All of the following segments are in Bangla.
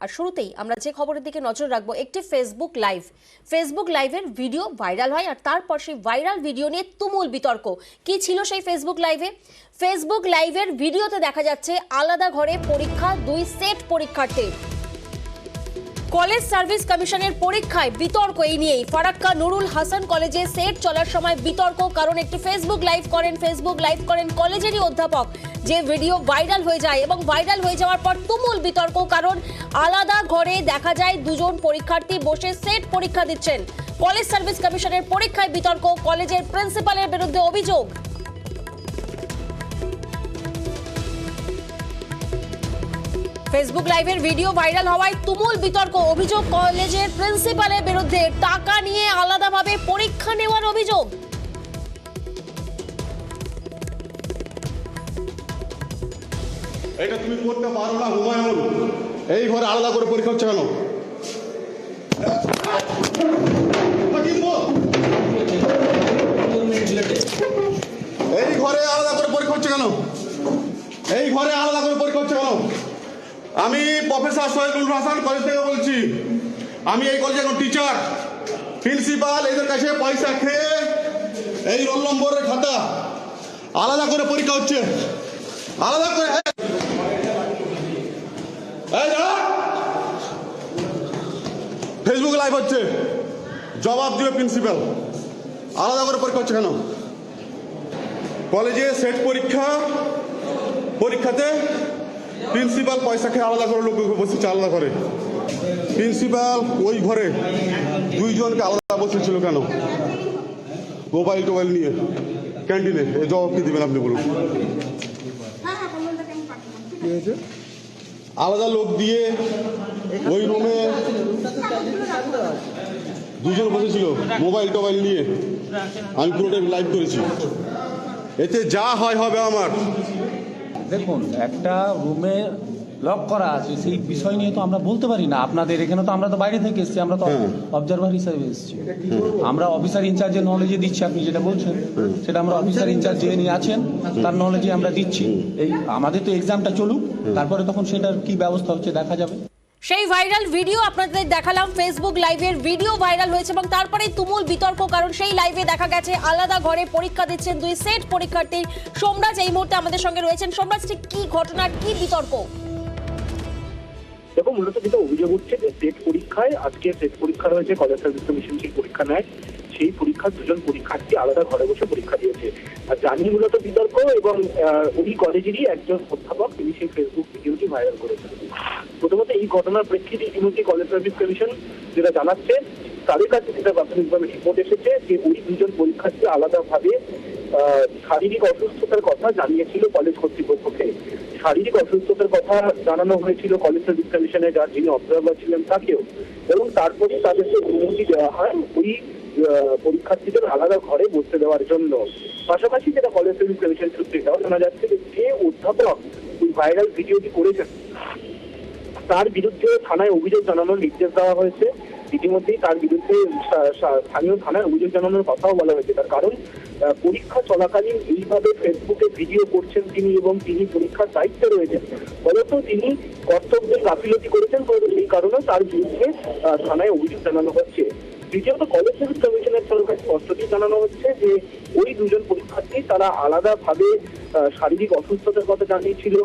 আর শুরুতেই আমরা যে খবরের দিকে নজর রাখবো, একটি ফেসবুক লাইভের ভিডিও ভাইরাল হয় আর তারপর সেই ভাইরাল ভিডিও নিয়ে তুমুল বিতর্ক। কি ছিল সেই ফেসবুক লাইভের ভিডিওতে দেখা যাচ্ছে আলাদা ঘরে পরীক্ষা, 2 সেট পরীক্ষার্থীর। কলেজ সার্ভিস কমিশনের পরীক্ষায় বিতর্ক এই নিয়েই। ফারাক্কা নুরুল হাসান কলেজে সেট চলার সময় বিতর্ক, কারণ একটি ফেসবুক লাইভ করেন কলেজেরই অধ্যাপক, যে ভিডিও ভাইরাল হয়ে যায় এবং ভাইরাল হয়ে যাওয়ার পর তুমুল বিতর্ক, কারণ আলাদা ঘরে দেখা যায় 2 জন পরীক্ষার্থী বসে সেট পরীক্ষা দিচ্ছেন। কলেজ সার্ভিস কমিশনের পরীক্ষায় বিতর্ক, কলেজের প্রিন্সিপালের বিরুদ্ধে অভিযোগ। ফেসবুক লাইভের ভিডিও ভাইরাল হওয়ায় তুমুল বিতর্ক, অভিযোগ কলেজের প্রিন্সিপালের বিরুদ্ধে টাকা নিয়ে আলাদাভাবে পরীক্ষা নেওয়ার অভিযোগ। এটা তুমি করতে পারো না হুমায়ুন, এই ঘরে আলাদা করে পরীক্ষা হচ্ছে কেন? এই ঘরে আলাদা করে পরীক্ষা হচ্ছে কেন? এই ঘরে আলাদা করে পরীক্ষা হচ্ছে কেন? আমি প্রফেসর সৈয়দুল হাসান কলেজ থেকে বলছি। আমি এই কলেজে এখন টিচার। প্রিন্সিপাল এদের কাছে পয়সা খেয়ে এই রোল নম্বরের খাতা আলাদা করে পরীক্ষা হচ্ছে, আলাদা করে। ফেসবুক লাইভ হচ্ছে, জবাব দিবে প্রিন্সিপাল। আলাদা করে পরীক্ষা হচ্ছে কেন? কলেজে সেট পরীক্ষাতে প্রিন্সিপাল পয়সা খেয়ে আলাদা করে লোক বসেছে, আলাদা করে। প্রিন্সিপাল ওই ঘরে 2 জনকে আলাদা বসেছিল কেন? মোবাইল নিয়ে ক্যান্টিনে। এই জবাব কি দিবেন আপনি বলুন? আলাদা লোক দিয়ে ওই রুমে 2 জন বসেছিল মোবাইল নিয়ে। আমি পুরোটাই লাইভ করেছি। এতে যা হবে আমার। দেখুন, একটা রুমে লক করা আছে, সেই বিষয় নিয়ে তো আমরা বলতে পারি না। আপনাদের এখানে তো আমরা তো বাইরে থেকে এসেছি, আমরা তো অবজারভার হিসাবে এসেছি। আমরা অফিসার ইনচার্জের নলেজে দিচ্ছি। আপনি যেটা বলছেন সেটা আমরা অফিসার ইনচার্জ যে নিয়ে আছেন তার নলেজে আমরা দিচ্ছি। এই আমাদের তো এক্সামটা চলুক, তারপরে তখন সেটার কি ব্যবস্থা হচ্ছে দেখা যাবে। সেই ভাইরাল ভিডিও আপনাদের দেখালাম। ফেসবুক লাইভের ভিডিও ভাইরাল হয়েছে এবং তারপরে তুমুল বিতর্ক, কারণ সেই লাইভে দেখা গেছে আলাদা ঘরে পরীক্ষা দিচ্ছেন 2 সেট পরীক্ষার্থী। সোমরাজ এই মুহূর্তে আমাদের সঙ্গে রয়েছেন। সোমরাজ, ঠিক কি ঘটনা, কি বিতর্ক? দেখো, মূলত যেটা অভিযোগ উঠছে যে সেট পরীক্ষায়, আজকে সেট পরীক্ষা রয়েছে, কলেজ সার্ভিস কমিশন সেই পরীক্ষা নেয়। সেই পরীক্ষার 2 জন পরীক্ষার্থী আলাদা ঘরে বসে পরীক্ষা দিয়েছে। আর জানিয়ে মূলত বিতর্ক, এবং ওই কলেজেরই একজন অধ্যাপক তিনি সেই ফেসবুক ভিডিওটি ভাইরাল করেছেন। প্রথমত এই ঘটনার প্রেক্ষিতে ইতিমধ্যে কলেজ সার্ভিস কমিশন যেটা জানাচ্ছে, তাদের কাছে যেটা প্রাথমিকভাবে রিপোর্ট এসেছে যে ওই 2 জন পরীক্ষার্থী আলাদাভাবে শারীরিক অসুস্থতার কথা জানিয়েছিল কলেজ কর্তৃপক্ষকে। শারীরিক অসুস্থতার কথা জানানো হয়েছিল কলেজ সার্ভিস কমিশনে যার যিনি অবজারভার ছিলেন তাকেও, এবং তারপরে তাদেরকে অনুমতি দেওয়া হয় ওই পরীক্ষার্থীদের আলাদা ঘরে বসতে দেওয়ার জন্য। পাশাপাশি যেটা কলেজ সার্ভিস কমিশন সূত্রে জানা যাচ্ছে যে অধ্যাপক ওই ভাইরাল ভিডিওটি করেছেন তার বিরুদ্ধে থানায় অভিযোগ জানানোর নির্দেশ দেওয়া হয়েছে। ইতিমধ্যেই তার বিরুদ্ধে স্থানীয় থানায় অভিযোগ জানানোর কথাও বলা হয়েছে। তার কারণ, পরীক্ষা চলাকালীন এইভাবে ফেসবুকে ভিডিও করছেন তিনি, এবং তিনি পরীক্ষার দায়িত্বে রয়েছেন, ফলত তিনি কর্তব্যের গাফিলতি করেছেন, এই কারণে তার বিরুদ্ধে থানায় অভিযোগ জানানো হচ্ছে। দ্বিতীয়ত, কলেজ সার্ভিস কমিশনের তরফে স্পষ্টতই জানানো হচ্ছে যে ওই 2 জন পরীক্ষার্থী তারা আলাদাভাবে শারীরিক অসুস্থতার কথা জানিয়েছিল,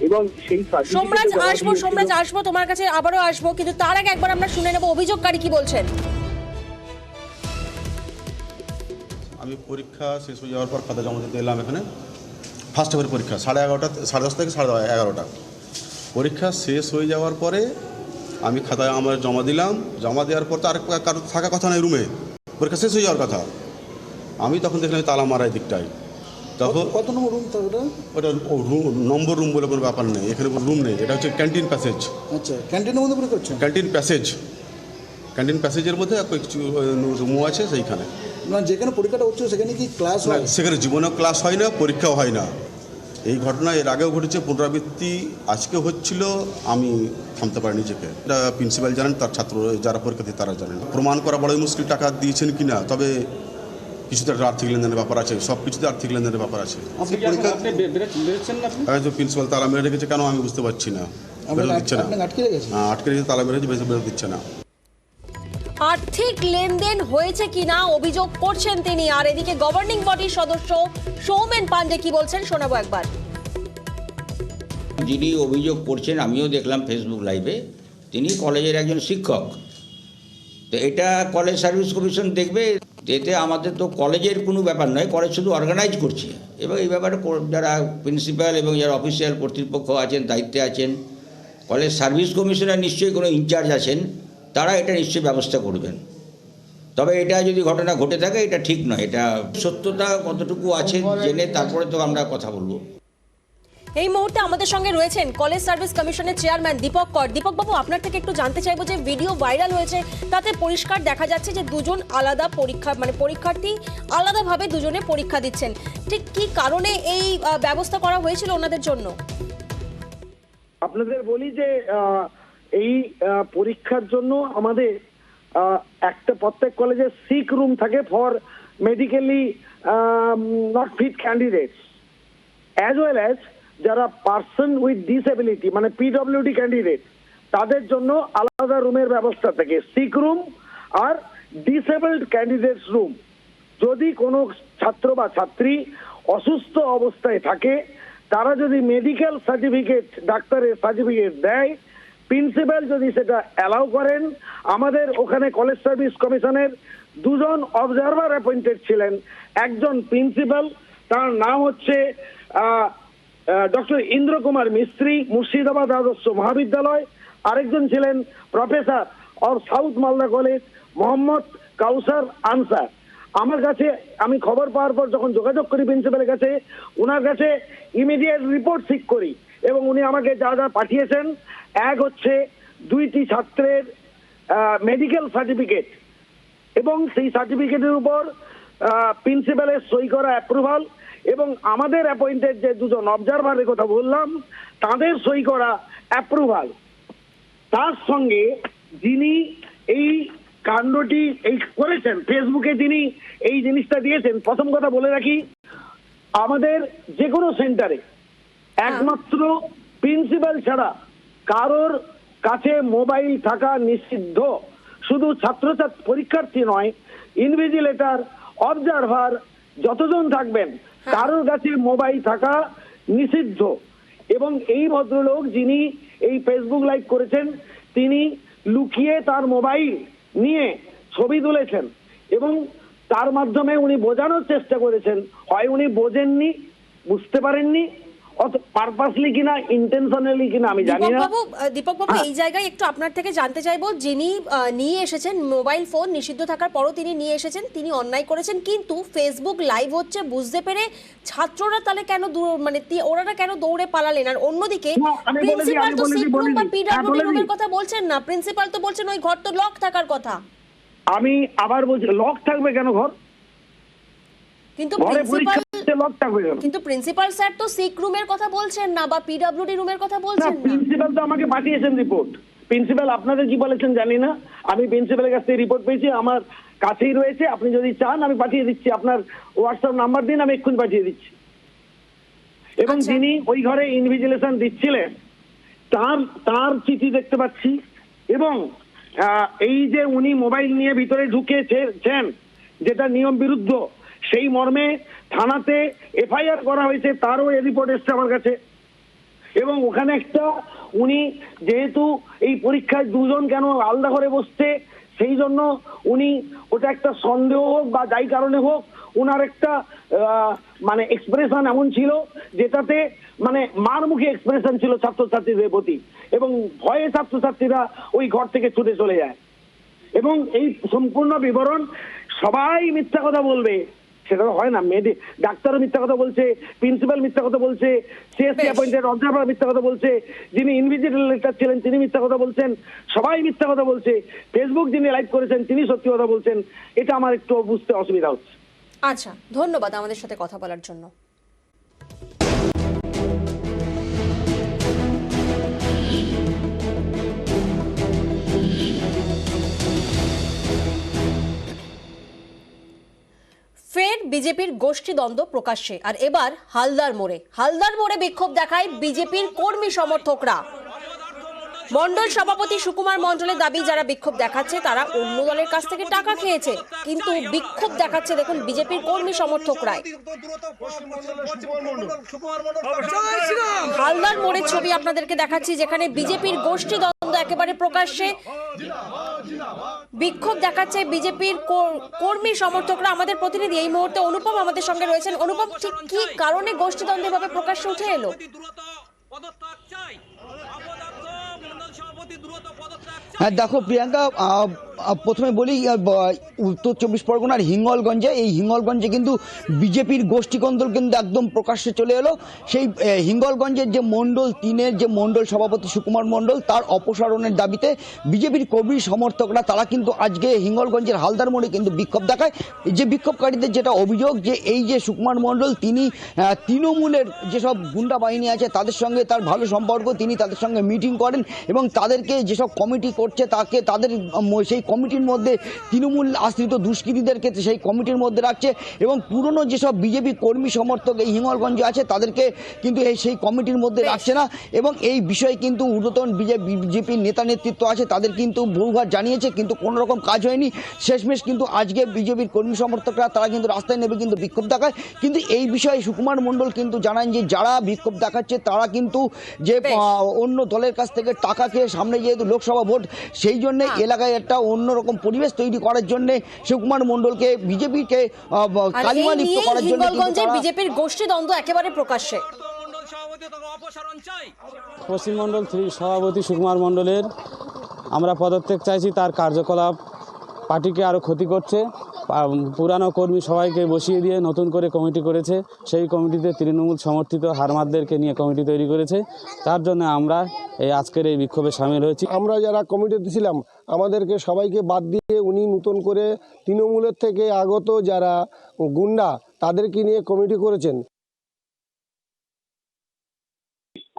এবং সেই সোমরাজ আসবো তোমার কাছে, আবারও আসবো, কিন্তু তার আগে একবার আমরা শুনে নেব অভিযোগকারী কি বলছেন। আমি পরীক্ষা শেষ হয়ে যাওয়ার পর খাতা জমা দিতে এলাম এখানে। ফার্স্ট হাফের পরীক্ষা 11:30, 10:30 থেকে 11:30। পরীক্ষা শেষ হয়ে যাওয়ার পরে আমি খাতা আমার জমা দিলাম। জমা দেওয়ার পর তো আর কারো থাকা কথা নয় রুমে, পরীক্ষা শেষ হয়ে যাওয়ার কথা। আমি তখন দেখলাম তালা মারা এই দিকটায়। তখন কত নম্বর রুম? ওটা নম্বর রুম বলে কোনো ব্যাপার নেই, এখানে কোনো রুম নেই। এটা হচ্ছে ক্যান্টিন প্যাসেজ। আচ্ছা, ক্যান্টিনের মধ্যে পরীক্ষা হচ্ছে? ক্যান্টিন প্যাসেজের মধ্যে কিছু রুমও আছে সেইখানে। না, যেখানে পরীক্ষাটা হচ্ছে সেখানে কি ক্লাস হয়? সেখানে জীবনেও ক্লাস হয় না, পরীক্ষাও হয় না। এই ঘটনা এর আগেও ঘটেছে, পুনরাবৃত্তি আজকে হচ্ছিল। আমি থামতে পারি নিজেকে। এটা প্রিন্সিপাল জানেন, তার ছাত্র যারা পরীক্ষার্থী তারা জানেন। প্রমাণ করা বড়ই মুশকিল টাকা দিয়েছেন কিনা। তবে কিছুতে একটা আর্থিক লেনদেনের ব্যাপার আছে, সব কিছুতে আর্থিক লেনদেনের ব্যাপার আছে। আপনি পরীক্ষা হয়তো প্রিন্সিপাল তালা মেরে রেখেছে, কেন আমি বুঝতে পারছি না, বেরোতে দিচ্ছে না। আপনাকে আটকে রেখেছে? আটকে রেখেছে, তালা মেরেছে, বেরোতে দিচ্ছে না। আর্থিক লেনদেন হয়েছে কিনা অভিযোগ করছেন তিনি। আর এদিকে গভর্নিং বডির সদস্য সৌমেন পান্ডে কি বলছেন শোনাবো একবার। যিনি অভিযোগ করছেন, আমিও দেখলাম ফেসবুক লাইভে, তিনি কলেজের একজন শিক্ষক। তো এটা কলেজ সার্ভিস কমিশন দেখবে, এতে আমাদের তো কলেজের কোনো ব্যাপার নয়, কলেজ শুধু অর্গানাইজ করছে। এবং এই ব্যাপারে যারা প্রিন্সিপাল এবং যারা অফিসিয়াল কর্তৃপক্ষ আছেন, দায়িত্বে আছেন, কলেজ সার্ভিস কমিশনের নিশ্চয়ই কোনো ইনচার্জ আছেন, তারা এটা নিশ্চয়ই ব্যবস্থা করবেন। তবে এটা যদি ঘটনা ঘটে থাকে, এটা ঠিক নয়। এটা সত্যতা কতটুকু আছে জেনে তারপরে তো আমরা কথা বলবো। এই মুহূর্তে আমাদের সঙ্গে রয়েছেন কলেজ সার্ভিস কমিশনের চেয়ারম্যান দীপক কর। দীপক বাবু, আপনার থেকে একটু জানতে চাইবো যে ভিডিও ভাইরাল হয়েছে, তাতে পরিষ্কার দেখা যাচ্ছে যে দুজন আলাদা পরীক্ষার্থী আলাদাভাবে দুজনে পরীক্ষা দিচ্ছেন। ঠিক কি কারণে এই ব্যবস্থা করা হয়েছিল ওনাদের জন্য? আপনাদের বলি যে এই পরীক্ষার জন্য আমাদের একটা প্রত্যেক কলেজে সিক রুম থাকে for medically not fit candidates, as well as যারা পার্সন উইথ ডিসএবিলিটি মানে পিডব্লিউডি ক্যান্ডিডেট, তাদের জন্য আলাদা রুমের ব্যবস্থা থাকে, সিক রুম আর ডিসেবলড ক্যান্ডিডেটস রুম। যদি কোনো ছাত্র বা ছাত্রী অসুস্থ অবস্থায় থাকে, তারা যদি মেডিকেল সার্টিফিকেট, ডাক্তারের সার্টিফিকেট দেয়, প্রিন্সিপাল যদি সেটা অ্যালাউ করেন, আমাদের ওখানে কলেজ সার্ভিস কমিশনের দুজন অবজারভার অ্যাপয়েন্টেড ছিলেন। একজন প্রিন্সিপাল, তার নাম হচ্ছে ডক্টর ইন্দ্র কুমার মিস্ত্রি, মুর্শিদাবাদ আদর্শ মহাবিদ্যালয়। আরেকজন ছিলেন professor of south Malda college Mohammad Kausar Ansar. আমার কাছে আমি খবর পাওয়ার পর যখন যোগাযোগ করি প্রিন্সিপালের কাছে, ওনার কাছে ইমিডিয়েট রিপোর্ট সিক করি এবং উনি আমাকে যা যা পাঠিয়েছেন, এক হচ্ছে 2টি ছাত্রের মেডিকেল সার্টিফিকেট এবং সেই সার্টিফিকেটের উপর প্রিন্সিপালের সই করা অ্যাপ্রুভাল, এবং আমাদের অ্যাপয়েন্টেড যে দুজন অবজারভারের কথা বললাম, তাদের সই করা অ্যাপ্রুভাল। তার সঙ্গে যিনি এই কাণ্ডটি এই করেছেন, ফেসবুকে যিনি এই জিনিসটা দিয়েছেন, প্রথম কথা বলে রাখি, আমাদের যে কোনো সেন্টারে একমাত্র প্রিন্সিপাল ছাড়া কারোর কাছে মোবাইল থাকা নিষিদ্ধ। শুধু ছাত্রছাত্রী পরীক্ষার্থী নয়, ইনভিজিলেটর, অবজারভার যতজন থাকবেন, কারোর কাছে মোবাইল থাকা নিষিদ্ধ। এবং এই ভদ্রলোক যিনি এই ফেসবুক লাইভ করেছেন, তিনি লুকিয়ে তার মোবাইল নিয়ে ছবি তুলেছেন এবং তার মাধ্যমে উনি বোঝানোর চেষ্টা করেছেন, হয় উনি বোঝেননি, বুঝতে পারেননি, পারপাসলি কিনা ইন্টেনশনালি কিনা আমি জানি না। দীপক বাবু, এই জায়গায় একটু আপনার থেকে জানতে চাইবো, যিনি নিয়ে এসেছেন মোবাইল ফোন নিষিদ্ধ থাকার পরও তিনি নিয়ে এসেছেন, তিনি অন্যায় করেছেন, কিন্তু ফেসবুক লাইভ হচ্ছে বুঝতে পেরে ছাত্ররা তাহলে কেন ওনারা কেন দৌড়ে পালালেন? আর অন্যদিকে প্রিন্সিপাল তো সিক রুম বা পিডব্লিউডি রুমের কথা বলছেন না, প্রিন্সিপাল তো বলছেন ওই ঘর তো লক থাকার কথা। আমি আবার বলছি, লক থাকবে কেন ঘর? কিন্তু প্রিন্সিপাল স্যার তো সিক রুমের কথা বলছেন না বা পিডব্লিউডি রুমের কথা বলছেন না। প্রিন্সিপাল তো আমাকে পাঠিয়েছেন রিপোর্ট। প্রিন্সিপাল আপনাদের কি বলেছেন জানি না, আমি প্রিন্সিপালের কাছ থেকে রিপোর্ট পেয়েছি, আমার কাছেই রয়েছে। আপনি যদি চান আমি পাঠিয়ে দিচ্ছি, আপনার হোয়াটসঅ্যাপ নাম্বার দিন, আমি এক্ষুনি পাঠিয়ে দিচ্ছি। এবং যিনি ওই ঘরে ইনভিজিলেশন দিচ্ছিলেন, তার চিঠি দেখতে পাচ্ছি। এবং এই যে উনি মোবাইল নিয়ে ভিতরে ঢুকেছেন, যেটা নিয়ম বিরুদ্ধ, সেই মর্মে থানাতে এফআইআর করা হয়েছে, তারও এই রিপোর্ট এসছে আমার কাছে। এবং ওখানে একটা উনি যেহেতু এই পরীক্ষায় দুজন কেন আলাদা করে বসছে, সেই জন্য উনি ওটা একটা সন্দেহ হোক বা যাই কারণে হোক, ওনার একটা মানে এক্সপ্রেশন এমন ছিল যেটাতে মানে মারমুখী এক্সপ্রেশন ছিল ছাত্রছাত্রীদের প্রতি, এবং ভয়ে ছাত্রছাত্রীরা ওই ঘর থেকে ছুটে চলে যায়। এবং এই সম্পূর্ণ বিবরণ সবাই মিথ্যা কথা বলবে সেটা হয় না। ডাক্তারও মিথ্যা কথা বলছে, প্রিন্সিপাল মিথ্যা কথা বলছে, সিএসসি অ্যাপয়েন্টেড অবজারভার মিথ্যা কথা বলছে, যিনি ইনভিজিলেটর ছিলেন তিনি মিথ্যা কথা বলছেন, সবাই মিথ্যা কথা বলছে। ফেসবুক যিনি লাইভ করেছেন তিনি সত্যি কথা বলছেন। এটা আমার একটু বুঝতে অসুবিধা হচ্ছে। আচ্ছা, ধন্যবাদ আমাদের সাথে কথা বলার জন্য। বিজেপির গোষ্ঠীদ্বন্দ্ব প্রকাশ্যে। আর এবার হালদার মোড়ে বিক্ষোভ দেখায় বিজেপির কর্মী সমর্থকরা। মণ্ডল সভাপতি সুকুমার মণ্ডলের দাবি, যারা বিক্ষোভ দেখাচ্ছে তারা অন্য দলের কাছ থেকে টাকা খেয়েছে, কিন্তু বিক্ষোভ দেখাচ্ছে দেখুন বিজেপির কর্মী সমর্থকরাই। হালদার মোড়ের ছবি আপনাদেরকে দেখাচ্ছি, যেখানে বিজেপির গোষ্ঠীদ্বন্দ্ব একেবারে প্রকাশ্যে। বিক্ষোভ দেখাচ্ছে বিজেপির কর্মী সমর্থকরা। আমাদের প্রতিনিধি এই মুহূর্তে অনুপম আমাদের সঙ্গে রয়েছেন। অনুপম, ঠিক কি কারণে গোষ্ঠীদ্বন্দ্ব এভাবে প্রকাশ্যে উঠে এলো? হ্যাঁ দেখো প্রিয়াঙ্কা, প্রথমে বলি উত্তর চব্বিশ পরগনার হিঙ্গলগঞ্জে, এই হিঙ্গলগঞ্জে কিন্তু বিজেপির গোষ্ঠীকন্দল কিন্তু একদম প্রকাশ্যে চলে এলো। সেই হিঙ্গলগঞ্জের যে মণ্ডল 3-এর যে মণ্ডল সভাপতি সুকুমার মণ্ডল, তার অপসারণের দাবিতে বিজেপির কর্মী সমর্থকরা তারা কিন্তু আজকে হিঙ্গলগঞ্জের হালদার মোড়ে কিন্তু বিক্ষোভ দেখায়। যে বিক্ষোভকারীদের যেটা অভিযোগ, যে এই যে সুকুমার মণ্ডল তিনি তৃণমূলের যেসব গুন্ডা বাহিনী আছে তাদের সঙ্গে তার ভালো সম্পর্ক, তিনি তাদের সঙ্গে মিটিং করেন এবং তাদেরকে যেসব কমিটি করছে তাদের সেই কমিটির মধ্যে তৃণমূল আশ্রিত দুষ্কৃতীদেরকে সেই কমিটির মধ্যে রাখছে এবং পুরনো যেসব বিজেপি কর্মী সমর্থক এই হিঙ্গলগঞ্জে আছে তাদেরকে কিন্তু সেই কমিটির মধ্যে রাখছে না। এবং এই বিষয়ে কিন্তু ঊর্ধ্বতন বিজেপির নেতা নেতৃত্ব আছে, তাদের কিন্তু বহুবার জানিয়েছে, কিন্তু কোনো রকম কাজ হয়নি। শেষমেশ কিন্তু আজকে বিজেপির কর্মী সমর্থকরা তারা কিন্তু রাস্তায় নেমে কিন্তু বিক্ষোভ দেখায়। কিন্তু এই বিষয়ে সুকুমার মণ্ডল কিন্তু জানান যে যারা বিক্ষোভ দেখাচ্ছে তারা কিন্তু যে অন্য দলের কাছ থেকে টাকা খেয়ে, সামনে যেহেতু লোকসভা ভোট, সেই জন্য এলাকায় একটা অন্যরকম পরিবেশ তৈরি করার জন্য সুকুমার মণ্ডলকে বিজেপিকে কালিমা লিপ্ত করার জন্য বিজেপির গোষ্ঠীদ্বন্দ্ব একেবারে প্রকাশ্যে। পশ্চিমমণ্ডল 3 সভাপতি সুকুমার মণ্ডলের আমরা পদত্যাগ চাইছি। তার কার্যকলাপ পার্টিকে আরও ক্ষতি করছে। পুরানো কর্মী সবাইকে বসিয়ে দিয়ে নতুন করে কমিটি করেছে, সেই কমিটিতে তৃণমূল সমর্থিত হারমাদদেরকে নিয়ে কমিটি তৈরি করেছে। তার জন্য আমরা আজকের এই বিক্ষোভে সামিল হয়েছি। আমরা যারা কমিটিতে ছিলাম আমাদেরকে সবাইকে বাদ দিয়ে উনি নতুন করে তৃণমূলের থেকে আগত যারা গুন্ডা তাদেরকে নিয়ে কমিটি করেছেন।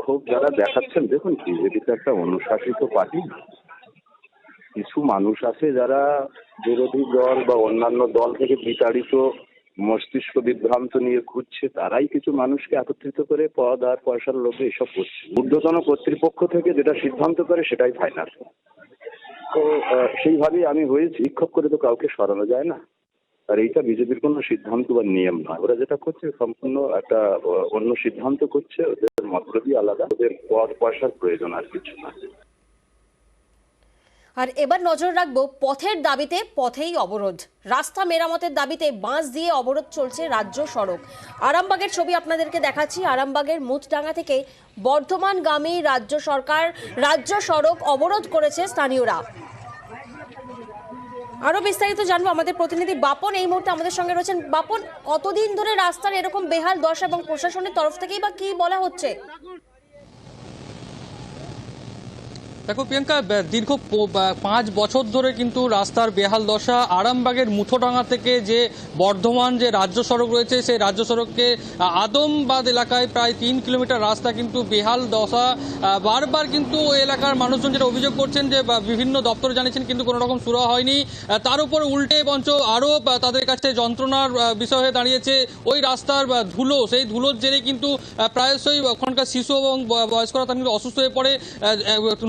ক্ষোভ যারা দেখাচ্ছেন, দেখুন বিজেপি তো একটা অনুশাসিত পার্টি। কিছু মানুষ আছে যারা বিরোধী দল বা অন্যান্য দল থেকে বিতাড়িত মস্তিষ্ক বিভ্রান্ত নিয়ে ঘুরছে, তারাই কিছু মানুষকে একত্রিত করে পদ আর পয়সার লোভে এসব করছে। ঊর্ধ্বতন কর্তৃপক্ষ থেকে যেটা সিদ্ধান্ত করে সেটাই ফাইনাল। তো সেইভাবেই আমি হয়েছি। বিক্ষোভ করে তো কাউকে সরানো যায় না, আর এইটা বিজেপির কোনো সিদ্ধান্ত বা নিয়ম নয়। ওরা যেটা করছে সম্পূর্ণ একটা অন্য সিদ্ধান্ত করছে, ওদের মতলবই আলাদা, ওদের পদ পয়সার প্রয়োজন আর কিছু না। আর এবার নজর রাখবো পথের দাবিতে পথেই অবরোধ। রাস্তা মেরামতের দাবিতে বাঁশ দিয়ে অবরোধ চলছে রাজ্য সড়ক। আরামবাগের ছবি আপনাদেরকে দেখাচ্ছি। আরামবাগের মুথডাঙ্গা থেকে বর্ধমানগামী রাজ্য সড়ক অবরোধ করেছে স্থানীয়রা। আরো বিস্তারিত জানবো আমাদের প্রতিনিধি বাপন এই মুহূর্তে আমাদের সঙ্গে রয়েছেন। বাপন, কতদিন ধরে রাস্তার এরকম বেহাল দশা এবং প্রশাসনের তরফ থেকেই বা কি বলা হচ্ছে? দেখো প্রিয়াঙ্কা, দীর্ঘ 5 বছর ধরে কিন্তু রাস্তার বেহাল দশা। আরামবাগের মুথোডাঙ্গা থেকে যে বর্ধমান যে রাজ্য সড়ক রয়েছে, সেই রাজ্য সড়ককে আদমবাদ এলাকায় প্রায় 3 কিলোমিটার রাস্তা কিন্তু বেহাল দশা। বারবার কিন্তু ওই এলাকার মানুষজন যেটা অভিযোগ করছেন যে বিভিন্ন দপ্তরে জানিয়েছেন, কিন্তু কোনো রকম সুরা হয়নি। তার উপর উল্টে বঞ্চ আরও তাদের কাছে যন্ত্রণার বিষয় হয়ে দাঁড়িয়েছে ওই রাস্তার ধুলো। সেই ধুলোর জেরে কিন্তু প্রায়শই ওখানকার শিশু এবং বয়স্করা তারা কিন্তু অসুস্থ হয়ে পড়ে।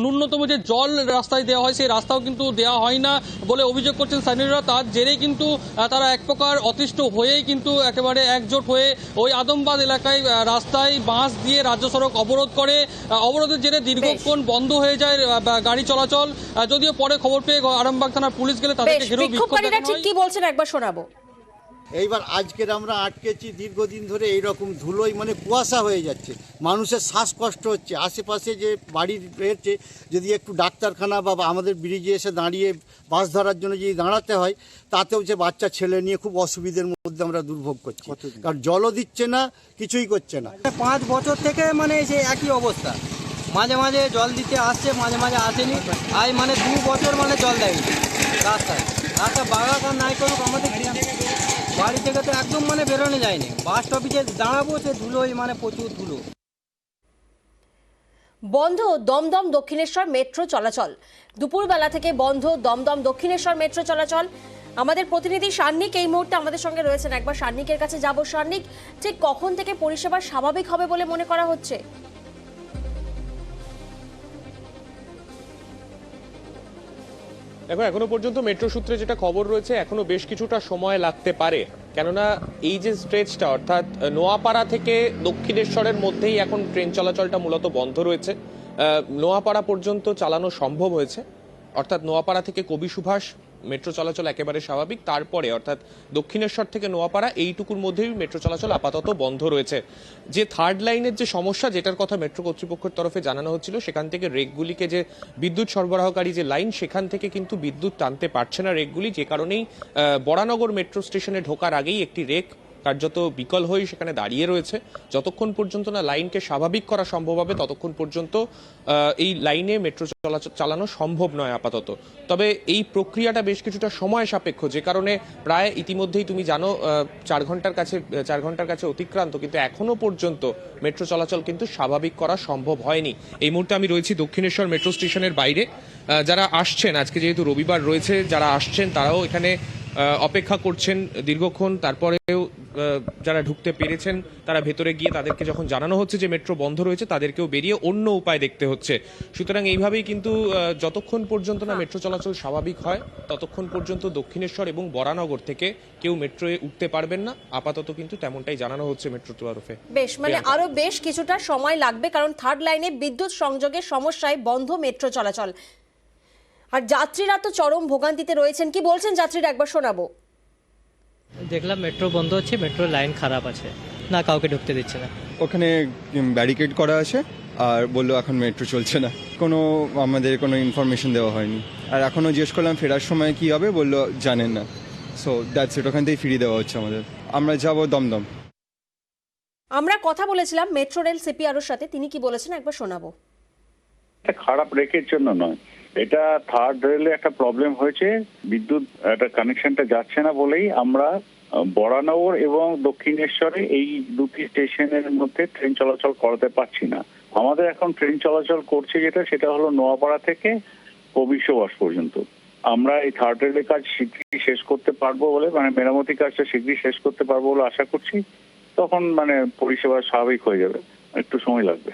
ন্যূনতম যে জল রাস্তায় দেওয়া হয় সেই রাস্তাও কিন্তু দেওয়া হয় না বলে অভিযোগ করছেন স্থানীয়রা। তার জেরে কিন্তু তারা এক প্রকার অতিষ্ঠ হয়েই কিন্তু একেবারে একজোট হয়ে ওই আদমবাদ এলাকায় রাস্তায় বাঁশ দিয়ে রাজ্য সড়ক অবরোধ করে। অবরোধের জেরে দীর্ঘক্ষণ বন্ধ হয়ে যায় গাড়ি চলাচল। যদিও পরে খবর পেয়ে আরামবাগ থানার পুলিশ গেলে তাদেরকে ঘিরেও বিক্ষোভকারীরা ঠিক কি বলছেন একবার শোনাবো। এইবার আজকের আমরা আটকেছি দীর্ঘদিন ধরে এইরকম ধুলোই মানে কুয়াশা হয়ে যাচ্ছে, মানুষের শ্বাসকষ্ট হচ্ছে। আশেপাশে যে বাড়ি রয়েছে, যদি একটু ডাক্তারখানা বা আমাদের ব্রিজে এসে দাঁড়িয়ে বাস ধরার জন্য যদি দাঁড়াতে হয়, তাতেও যে বাচ্চা ছেলে নিয়ে খুব অসুবিধার মধ্যে আমরা দুর্ভোগ করছি, কারণ জলও দিচ্ছে না, কিছুই করছে না। 5 বছর থেকে মানে যে একই অবস্থা, মাঝে মাঝে জল দিতে আসছে, মাঝে মাঝে আসেনি। আজ মানে 2 বছর মানে জল দেয়নি রাস্তায়। রাস্তা বাগাক আর নাই করুক, আমাদের বাড়ি থেকে তো একদম মানে বেরোনো যায়নি। বাস স্টপেজে দাঁড়াবো, সে ধুলোই মানে প্রচুর ধুলো। বন্ধ দমদম দক্ষিণেশ্বর মেট্রো চলাচল। দুপুরবেলা থেকে বন্ধ দমদম দক্ষিণেশ্বর মেট্রো চলাচল। আমাদের প্রতিনিধি সান্নিক এই মুহূর্তে আমাদের সঙ্গে রয়েছেন। একবার সান্নিকের কাছে যাব। সান্নিক, ঠিক কখন থেকে পরিষেবা স্বাভাবিক হবে বলে মনে করা হচ্ছে? দেখো, এখনো পর্যন্ত মেট্রো সূত্রে যেটা খবর রয়েছে, এখনো বেশ কিছুটা সময় লাগতে পারে, কেননা এই যে স্ট্রেচটা অর্থাৎ নোয়াপাড়া থেকে দক্ষিণেশ্বরের মধ্যেই এখন ট্রেন চলাচলটা মূলত বন্ধ রয়েছে। নোয়াপাড়া পর্যন্ত চালানো সম্ভব হয়েছে, অর্থাৎ নোয়াপাড়া থেকে কবি সুভাষ মেট্রো চলাচল একেবারে স্বাভাবিক। তারপরে অর্থাৎ দক্ষিণেশ্বর থেকে নোয়াপাড়া এইটুকুর মধ্যেই মেট্রো চলাচল আপাতত বন্ধ রয়েছে। যে থার্ড লাইনের যে সমস্যা, যেটার কথা মেট্রো কর্তৃপক্ষের তরফে জানানো হচ্ছিল, সেখান থেকে রেকগুলিকে যে বিদ্যুৎ সরবরাহকারী যে লাইন, সেখান থেকে কিন্তু বিদ্যুৎ টানতে পারছে না রেকগুলি, যে কারণেই বরানগর মেট্রো স্টেশনে ঢোকার আগেই একটি রেক কার্যত বিকল হয়ে সেখানে দাঁড়িয়ে রয়েছে। যতক্ষণ পর্যন্ত না লাইনকে স্বাভাবিক করা সম্ভব হবে, ততক্ষণ পর্যন্ত এই লাইনে মেট্রো চালানো সম্ভব নয় আপাতত। তবে এই প্রক্রিয়াটা বেশ কিছুটা সময় সাপেক্ষ, যে কারণে প্রায় ইতিমধ্যেই তুমি জানো 4 ঘন্টার কাছে অতিক্রান্ত, কিন্তু এখনো পর্যন্ত মেট্রো চলাচল কিন্তু স্বাভাবিক করা সম্ভব হয়নি। এই মুহূর্তে আমি রয়েছি দক্ষিণেশ্বর মেট্রো স্টেশনের বাইরে। যারা আসছেন, আজকে যেহেতু রবিবার রয়েছে, যারা আসছেন তারাও এখানে অপেক্ষা করছেন দীর্ঘক্ষণ। তারপরেও যারা ঢুকতে পেরেছেন তারা ভেতরে গিয়ে তাদেরকে যখন জানানো হচ্ছে যে মেট্রো বন্ধ রয়েছে, তাদেরকেও বেরিয়ে অন্য উপায় দেখতে হচ্ছে। সুতরাং এইভাবেই কিন্তু যতক্ষণ পর্যন্ত না মেট্রো চলাচল স্বাভাবিক হয়, ততক্ষণ পর্যন্ত দক্ষিণেশ্বর এবং বরানগর থেকে কেউ মেট্রোয়ে উঠতে পারবেন না। আপাতত কিন্তু তেমনটাই জানানো হচ্ছে মেট্রো তরফে। বেশ, মানে আরো বেশ কিছুটা সময় লাগবে, কারণ থার্ড লাইনে বিদ্যুৎ সংযোগের সমস্যায় বন্ধ মেট্রো চলাচল। আর যাত্রীরা তো চরম ভোগান্তিতে রয়েছেন। কি বলছেন যাত্রীরা, একবার শোনাবো। দেখলাম মেট্রো বন্ধ হচ্ছে, মেট্রো লাইন খারাপ আছে, না কাউকে ঢুকতে দিচ্ছে না। ওখানে ব্যারিকেড করা আছে আর বললো এখন মেট্রো চলছে না, আমাদের কোনো ইনফরমেশন দেওয়া হয়নি। আর এখনও জিজ্ঞেস করলাম ফেরার সময় কি হবে, বললো জানেন না। সো দ্যাটস ইট, ওখান থেকেই ফিরিয়ে দেওয়া হচ্ছে আমাদের। আমরা যাব দমদম। আমরা কথা বলেছিলাম মেট্রো রেল সিপিআরওর সাথে, তিনি কি বলেছেন একবার শোনাবো। খারাপ রেকের জন্য নয়, এটা থার্ড রেলে একটা প্রবলেম হয়েছে, বিদ্যুৎ একটা কানেকশনটা যাচ্ছে না বলেই আমরা বরানগর এবং দক্ষিণেশ্বরে এই দুটি স্টেশনের মধ্যে ট্রেন চলাচল করাতে পারছি না। আমাদের এখন ট্রেন চলাচল করছে সেটা হলো নোয়াপাড়া থেকে কবি সুভাষ পর্যন্ত। আমরা এই থার্ড রেলের কাজ শীঘ্রই শেষ করতে পারবো বলে, মেরামতি কাজটা শীঘ্রই শেষ করতে পারবো বলে আশা করছি। তখন পরিষেবা স্বাভাবিক হয়ে যাবে, একটু সময় লাগবে।